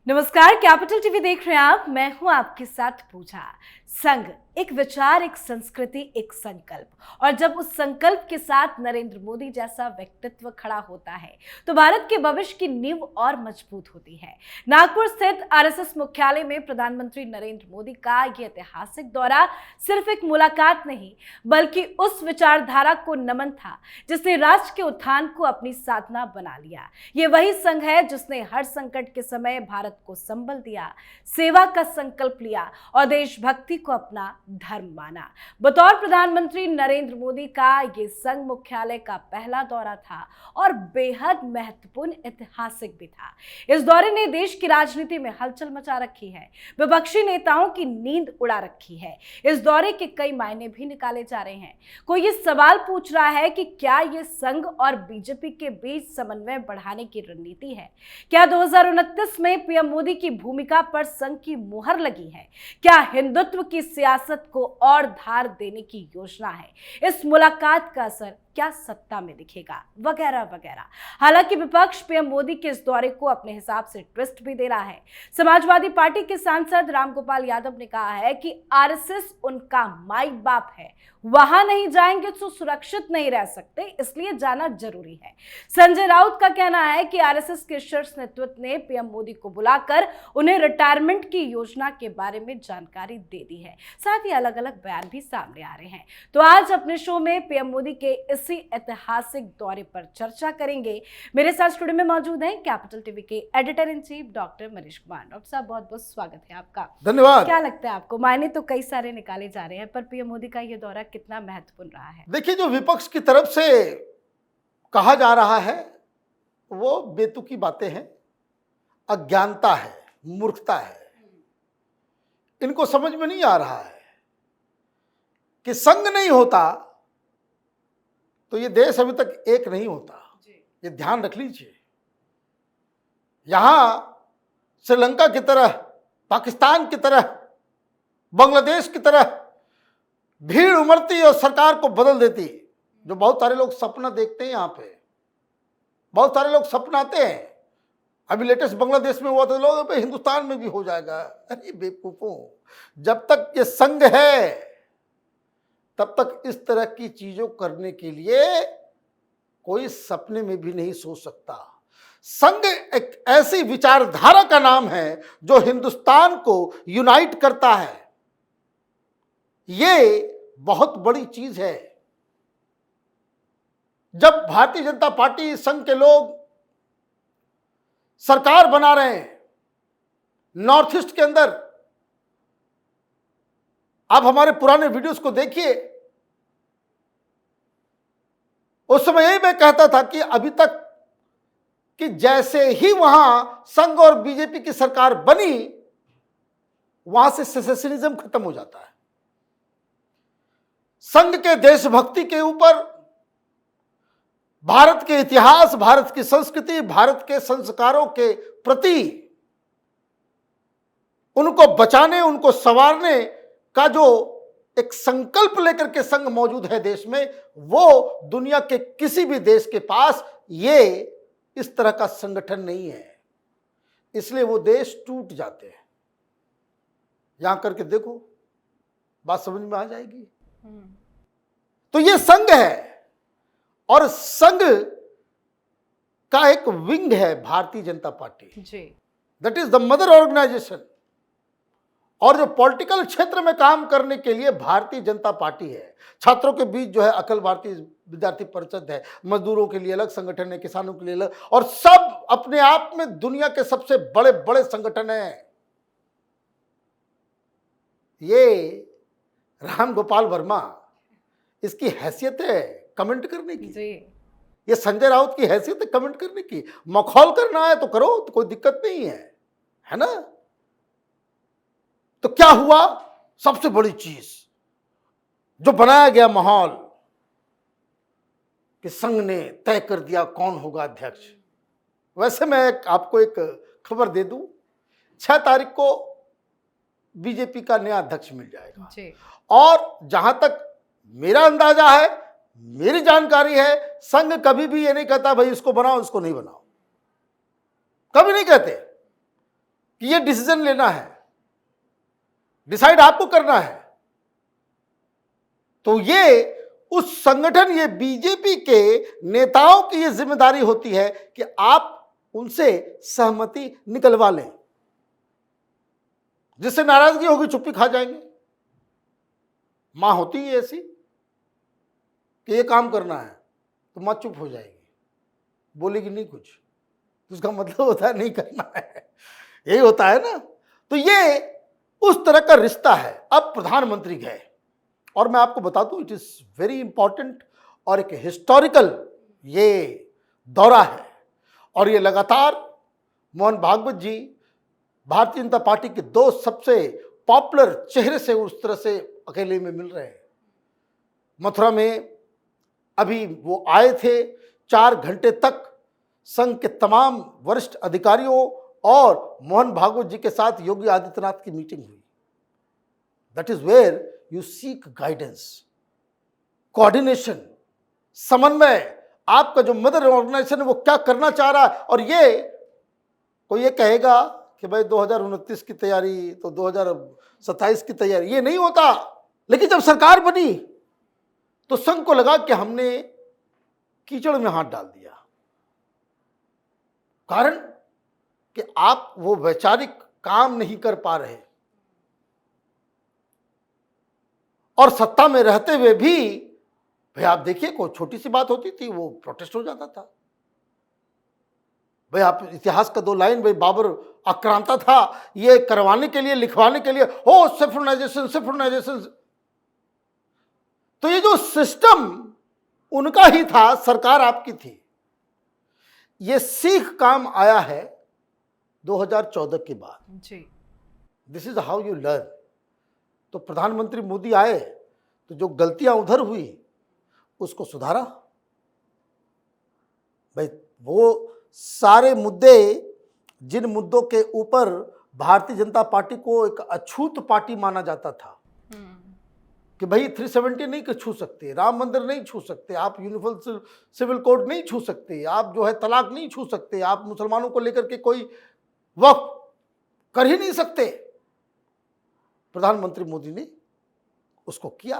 नमस्कार, capital TV देख रहे हैं आप। मैं हूं आपके साथ पूजा। संघ एक विचार, एक संस्कृति, एक संकल्प, और जब उस संकल्प के साथ नरेंद्र मोदी जैसा व्यक्तित्व खड़ा होता है तो भारत के भविष्य की नींव और मजबूत होती है। नागपुर स्थित आरएसएस मुख्यालय में प्रधानमंत्री नरेंद्र मोदी का यह ऐतिहासिक दौरा सिर्फ एक मुलाकात नहीं बल्कि उस विचारधारा को नमन था जिसने राष्ट्र के उत्थान को अपनी साधना बना लिया। ये वही संघ है जिसने हर संकट के समय भारत को संबल दिया, सेवा का संकल्प लिया और देशभक्ति को अपना धर्म माना। बतौर प्रधानमंत्री नरेंद्र मोदी का ये संघ मुख्यालय का पहला दौरा था और बेहद महत्वपूर्ण ऐतिहासिक भी था। इस दौरे ने देश की राजनीति में हलचल मचा रखी है, विपक्षी नेताओं की नींद उड़ा रखी है। इस दौरे के कई मायने भी निकाले जा रहे हैं। कोई ये सवाल पूछ रहा है कि क्या ये संघ और बीजेपी के बीच समन्वय बढ़ाने की रणनीति है? क्या 2029 में पीएम मोदी की भूमिका पर संघ की मुहर लगी है? क्या हिंदुत्व की सियासत को और धार देने की योजना है? इस मुलाकात का असर क्या सत्ता में दिखेगा, वगैरह वगैरह। हालांकि विपक्ष पीएम मोदी के इस दौरे को अपने हिसाब से ट्विस्ट भी दे रहा है। समाजवादी पार्टी के सांसद रामगोपाल यादव ने कहा है कि आरएसएस उनका माई बाप है, वहां नहीं जाएंगे तो सुरक्षित नहीं रह सकते, इसलिए जाना जरूरी है। संजय राउत का कहना है कि आरएसएस के शीर्ष नेतृत्व ने पीएम मोदी को बुलाकर उन्हें रिटायरमेंट की योजना के बारे में जानकारी दे दी है। साथ ही अलग अलग बयान भी सामने आ रहे हैं। तो आज अपने शो में पीएम मोदी के इसी ऐतिहासिक दौरे पर चर्चा करेंगे। मेरे साथ स्टूडियो में मौजूद हैं कैपिटल टीवी के editor in chief doctor Manish Kumar. Doctor साहब, बहुत बहुत स्वागत है आपका। धन्यवाद। क्या लगता है आपको, मायने तो कई सारे निकाले जा रहे हैं, पर पीएम मोदी का ये दौरा कितना महत्वपूर्ण रहा है? देखिए, जो विपक्ष की तरफ से कहा जा रहा है वो बेतुकी बातें हैं, अज्ञानता है, मूर्खता है। इनको समझ में नहीं आ रहा है कि संघ नहीं होता तो ये देश अभी तक एक नहीं होता। ये ध्यान रख लीजिए। यहां श्रीलंका की तरह, पाकिस्तान की तरह, बांग्लादेश की तरह भीड़ उमड़ती और सरकार को बदल देती। जो बहुत सारे लोग सपना देखते हैं, यहां पे बहुत सारे लोग सपनाते हैं। अभी लेटेस्ट बांग्लादेश में हुआ तो लोग हिंदुस्तान में भी हो जाएगा। अरे बेवकूफों, जब तक ये संघ है तब तक इस तरह की चीजों करने के लिए कोई सपने में भी नहीं सोच सकता। संघ एक ऐसी विचारधारा का नाम है जो हिंदुस्तान को यूनाइट करता है। ये बहुत बड़ी चीज है। जब भारतीय जनता पार्टी, संघ के लोग सरकार बना रहे हैं नॉर्थ ईस्ट के अंदर, आप हमारे पुराने वीडियोस को देखिए। उस समय यही मैं कहता था कि अभी तक कि जैसे ही वहां संघ और बीजेपी की सरकार बनी, वहां से सेसेशनिज्म खत्म हो जाता है। संघ के देशभक्ति के ऊपर, भारत के इतिहास, भारत की संस्कृति, भारत के संस्कारों के प्रति उनको बचाने, उनको संवारने का जो एक संकल्प लेकर के संघ मौजूद है देश में, वो दुनिया के किसी भी देश के पास ये इस तरह का संगठन नहीं है। इसलिए वो देश टूट जाते हैं। यहां करके देखो, बात समझ में आ जाएगी। तो ये संघ है और संघ का एक विंग है Bharatiya Janata Party ji. That is the mother organisation. और जो पॉलिटिकल क्षेत्र में काम करने के लिए भारतीय जनता पार्टी है। छात्रों के बीच जो है अखिल भारतीय विद्यार्थी परिषद है, मजदूरों के लिए अलग संगठन है, किसानों के लिए अलग, और सब अपने आप में दुनिया के सबसे बड़े बड़े संगठन हैं। ये राम गोपाल वर्मा, इसकी हैसियत है कमेंट करने की जी। ये संजय राउत की हैसियत है कमेंट करने की। मखौल करना है तो करो, तो कोई दिक्कत नहीं है ना। तो क्या हुआ? सबसे बड़ी चीज जो बनाया गया माहौल कि संघ ने तय कर दिया कौन होगा अध्यक्ष। वैसे मैं आपको एक खबर दे दूं, 6 तारीख को बीजेपी का नया अध्यक्ष मिल जाएगा जी। और जहां तक मेरा अंदाजा है, मेरी जानकारी है, संघ कभी भी ये नहीं कहता भाई इसको बनाओ इसको नहीं बनाओ, कभी नहीं कहते। कि ये डिसीजन लेना है, डिसाइड आपको करना है। तो ये उस संगठन, ये बीजेपी के नेताओं की ये जिम्मेदारी होती है कि आप उनसे सहमति निकलवा लें। जिससे नाराजगी होगी चुप्पी खा जाएंगे। मां होती है ऐसी कि ये काम करना है तो मां चुप हो जाएगी, बोलेगी नहीं कुछ, तो उसका मतलब होता है नहीं करना है। यही होता है ना। तो ये उस तरह का रिश्ता है। अब प्रधानमंत्री गए और मैं आपको बता दूं, इट इज वेरी इंपॉर्टेंट और एक हिस्टोरिकल ये दौरा है। और ये लगातार मोहन भागवत जी भारतीय जनता पार्टी के दो सबसे पॉपुलर चेहरे से उस तरह से अकेले में मिल रहे हैं। मथुरा में अभी वो आए थे, 4 घंटे तक संघ के तमाम वरिष्ठ अधिकारियों और मोहन भागवत जी के साथ योगी आदित्यनाथ की मीटिंग हुई। That is where you seek guidance, coordination, समन्वय। आपका जो मदर ऑर्गेनाइजेशन है वो क्या करना चाह रहा है। और ये कोई ये कहेगा कि भाई 2029 की तैयारी तो 2027 की तैयारी, ये नहीं होता। लेकिन जब सरकार बनी तो संघ को लगा कि हमने कीचड़ में हाथ डाल दिया। कारण कि आप वो वैचारिक काम नहीं कर पा रहे और सत्ता में रहते हुए भी, भाई आप देखिए कोई छोटी सी बात होती थी वो प्रोटेस्ट हो जाता था। भाई आप इतिहास का 2 लाइन, भाई बाबर आक्रांता था ये करवाने के लिए, लिखवाने के लिए, हो सेफ्रोनाइजेशन सेफ्रोनाइजेशन। तो ये जो सिस्टम उनका ही था, सरकार आपकी थी। ये सीख काम आया है 2014 के बाद जी। This is how you learn. तो प्रधानमंत्री मोदी आए तो जो गलतियां उधर हुई उसको सुधारा। भाई वो सारे मुद्दे, जिन मुद्दों के ऊपर भारतीय जनता पार्टी को एक अछूत पार्टी माना जाता था कि भाई 370 नहीं छू सकते, राम मंदिर नहीं छू सकते, आप यूनिवर्सल सिविल कोड नहीं छू सकते, आप जो है तलाक नहीं छू सकते, आप मुसलमानों को लेकर के कोई वक्फ कर ही नहीं सकते, प्रधानमंत्री मोदी ने उसको किया।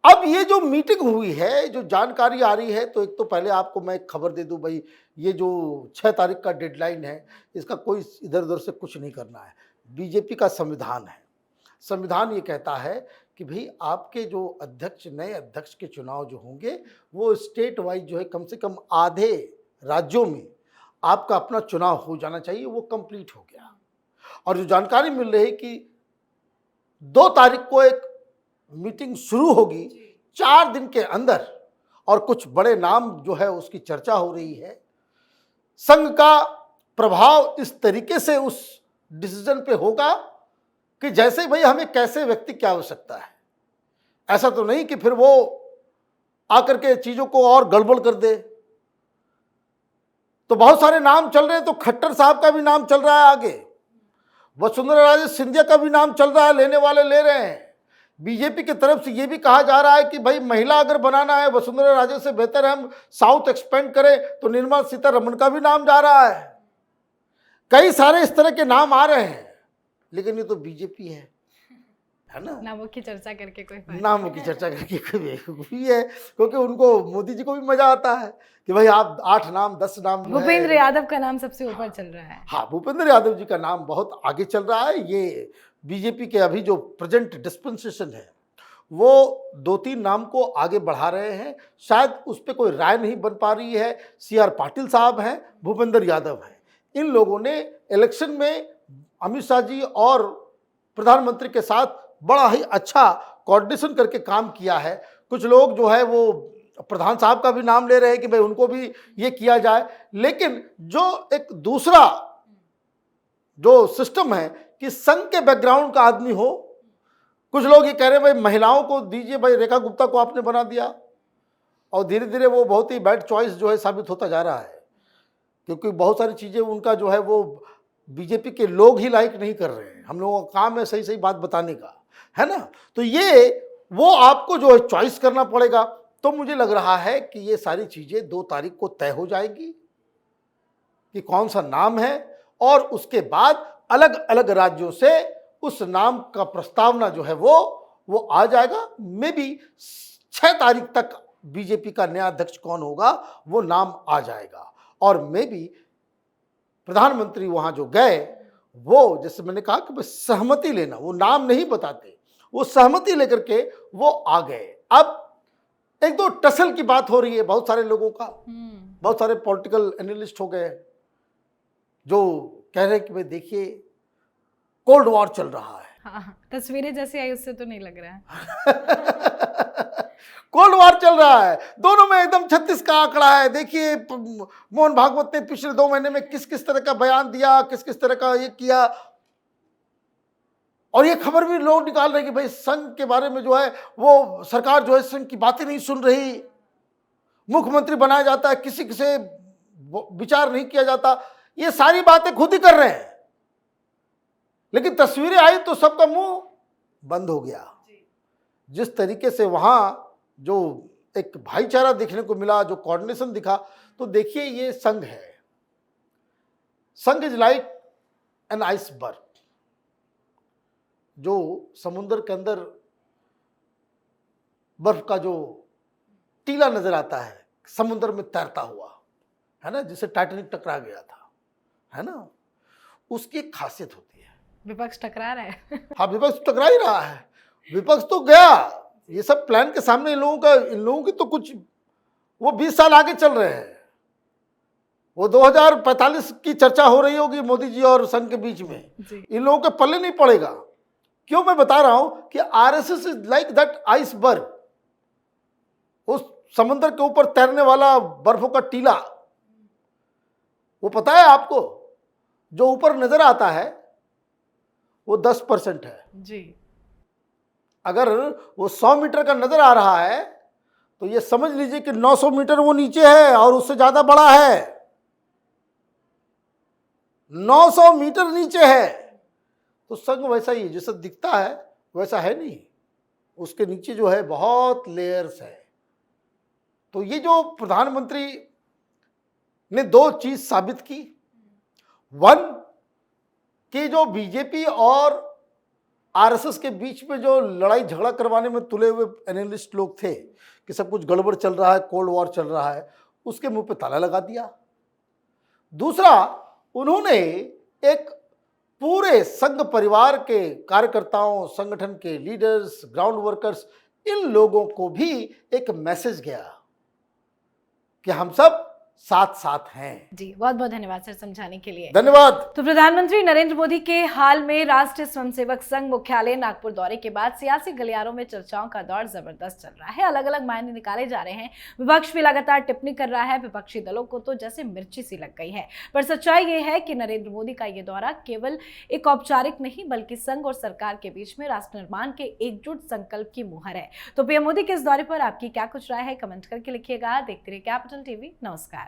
अब ये जो मीटिंग हुई है, जो जानकारी आ रही है, तो एक तो पहले आपको मैं एक खबर दे दूं, भाई ये जो 6 तारीख का डेडलाइन है, इसका कोई इधर उधर से कुछ नहीं करना है। बीजेपी का संविधान है, संविधान ये कहता है कि भाई आपके जो अध्यक्ष, नए अध्यक्ष के चुनाव जो होंगे वो स्टेट वाइज जो है कम से कम आधे राज्यों में आपका अपना चुनाव हो जाना चाहिए। वो कंप्लीट हो गया। और जो जानकारी मिल रही है कि 2 तारीख को एक मीटिंग शुरू होगी 4 दिन के अंदर, और कुछ बड़े नाम जो है उसकी चर्चा हो रही है। संघ का प्रभाव इस तरीके से उस डिसीजन पे होगा कि जैसे भाई हमें कैसे व्यक्ति की आवश्यकता है। ऐसा तो नहीं कि फिर वो आकर के चीजों को और गड़बड़ कर दे। तो बहुत सारे नाम चल रहे हैं, तो खट्टर साहब का भी नाम चल रहा है आगे, वसुंधरा राजे सिंधिया का भी नाम चल रहा है, लेने वाले ले रहे हैं। बीजेपी की तरफ से यह भी कहा जा रहा है कि भाई महिला अगर बनाना है, वसुंधरा राजे से बेहतर है हम साउथ एक्सपेंड करें, तो निर्मला सीतारमण का भी नाम जा रहा है। कई सारे इस तरह के नाम आ रहे हैं, लेकिन ये तो बीजेपी है ना। नामों की चर्चा करके कोई फायदा नामों की चर्चा करके कोई बेवकूफी है, क्योंकि उनको, मोदी जी को भी मजा आता है कि भाई आप 8 नाम 10 नाम। भूपेंद्र यादव का नाम सबसे ऊपर चल रहा है। हाँ, भूपेंद्र यादव जी का नाम बहुत आगे चल रहा है। ये बीजेपी के अभी जो प्रेजेंट डिस्पेंसेशन है वो 2-3 नाम को आगे बढ़ा रहे हैं। शायद उस पर कोई राय नहीं बन पा रही है। CR पाटिल साहब हैं, भूपेंद्र यादव हैं। इन लोगों ने इलेक्शन में अमित शाह जी और प्रधानमंत्री के साथ बड़ा ही अच्छा कोऑर्डिनेशन करके काम किया है। कुछ लोग जो है वो प्रधान साहब का भी नाम ले रहे हैं कि भाई उनको भी ये किया जाए। लेकिन जो एक दूसरा जो सिस्टम है कि संघ के बैकग्राउंड का आदमी हो, कुछ लोग ये कह रहे हैं भाई महिलाओं को दीजिए, भाई रेखा गुप्ता को आपने बना दिया, और धीरे धीरे वो बहुत ही बैड चॉइस जो है साबित होता जा रहा है, क्योंकि बहुत सारी चीज़ें उनका जो है वो बीजेपी के लोग ही लाइक नहीं कर रहे हैं। हम लोगों का काम है सही सही बात बताने का, है ना। तो ये वो आपको जो है चॉइस करना पड़ेगा। तो मुझे लग रहा है कि ये सारी चीज़ें 2 तारीख को तय हो जाएगी कि कौन सा नाम है, और उसके बाद अलग अलग राज्यों से उस नाम का प्रस्तावना जो है वो आ जाएगा। मे बी 6 तारीख तक बीजेपी का नया अध्यक्ष कौन होगा वो नाम आ जाएगा। और मे बी प्रधानमंत्री वहां जो गए वो, जैसे मैंने कहा कि सहमति लेना, वो नाम नहीं बताते, वो सहमति लेकर के वो आ गए। अब एक दो टसल की बात हो रही है बहुत सारे लोगों का, बहुत सारे पॉलिटिकल एनालिस्ट हो गए जो कह रहे हैं कि भाई देखिए कोल्ड वॉर चल रहा है। हाँ, तस्वीरें जैसे आई उससे तो नहीं लग रहा है। कोल्ड वॉर चल रहा है, दोनों में एकदम 36 का आंकड़ा है। देखिए मोहन भागवत ने पिछले 2 महीने में किस किस तरह का बयान दिया, किस किस तरह का ये किया। और ये खबर भी लोग निकाल रहे हैं कि भाई संघ के बारे में जो है वो सरकार जो है संघ की बातें नहीं सुन रही, मुख्यमंत्री बनाया जाता है, किसी से विचार नहीं किया जाता। ये सारी बातें खुद ही कर रहे हैं, लेकिन तस्वीरें आई तो सबका मुंह बंद हो गया। जिस तरीके से वहां जो एक भाईचारा देखने को मिला, जो कोऑर्डिनेशन दिखा, तो देखिए ये संघ है। संघ इज लाइक एन आइसबर्ग, जो समुद्र के अंदर बर्फ का जो टीला नजर आता है समुद्र में तैरता हुआ, है ना, जिसे टाइटैनिक टकरा गया था, है ना, उसकी एक खासियत होती है। विपक्ष टकरा रहा है। हाँ, विपक्ष टकरा ही रहा है, विपक्ष तो गया। ये सब प्लान के सामने इन लोगों की तो कुछ, वो 20 साल आगे चल रहे हैं। वो 2045 की चर्चा हो रही होगी मोदी जी और संघ के बीच में, इन लोगों के पल्ले नहीं पड़ेगा। क्यों मैं बता रहा हूं कि RSS is like that iceberg, उस समुद्र के ऊपर तैरने वाला बर्फों का टीला। वो पता है आपको, जो ऊपर नजर आता है वो 10% है जी। अगर वो 100 मीटर का नजर आ रहा है तो ये समझ लीजिए कि 900 मीटर वो नीचे है और उससे ज्यादा बड़ा है। 900 मीटर नीचे है। तो संघ वैसा ही है, जैसा दिखता है वैसा है नहीं, उसके नीचे जो है बहुत लेयर्स है। तो ये जो प्रधानमंत्री ने 2 चीज साबित की, 1 कि जो बीजेपी और आरएसएस के बीच में जो लड़ाई झगड़ा करवाने में तुले हुए एनालिस्ट लोग थे कि सब कुछ गड़बड़ चल रहा है, कोल्ड वॉर चल रहा है, उसके मुंह पे ताला लगा दिया। दूसरा, उन्होंने एक पूरे संघ परिवार के कार्यकर्ताओं, संगठन के लीडर्स, ग्राउंड वर्कर्स, इन लोगों को भी एक मैसेज गया कि हम सब साथ साथ हैं। जी, बहुत बहुत धन्यवाद सर समझाने के लिए। धन्यवाद। तो प्रधानमंत्री नरेंद्र मोदी के हाल में राष्ट्रीय स्वयंसेवक संघ मुख्यालय नागपुर दौरे के बाद सियासी गलियारों में चर्चाओं का दौर जबरदस्त चल रहा है। अलग अलग मायने निकाले जा रहे हैं। विपक्ष भी लगातार टिप्पणी कर रहा है। विपक्षी दलों को तो जैसे मिर्ची सी लग गई है। पर सच्चाई ये है कि नरेंद्र मोदी का ये दौरा केवल एक औपचारिक नहीं बल्कि संघ और सरकार के बीच में राष्ट्र निर्माण के एकजुट संकल्प की मुहर है। तो पीएम मोदी के इस दौरे पर आपकी क्या कुछ राय है, कमेंट करके लिखिएगा। देखते रहिए कैपिटल टीवी। नमस्कार।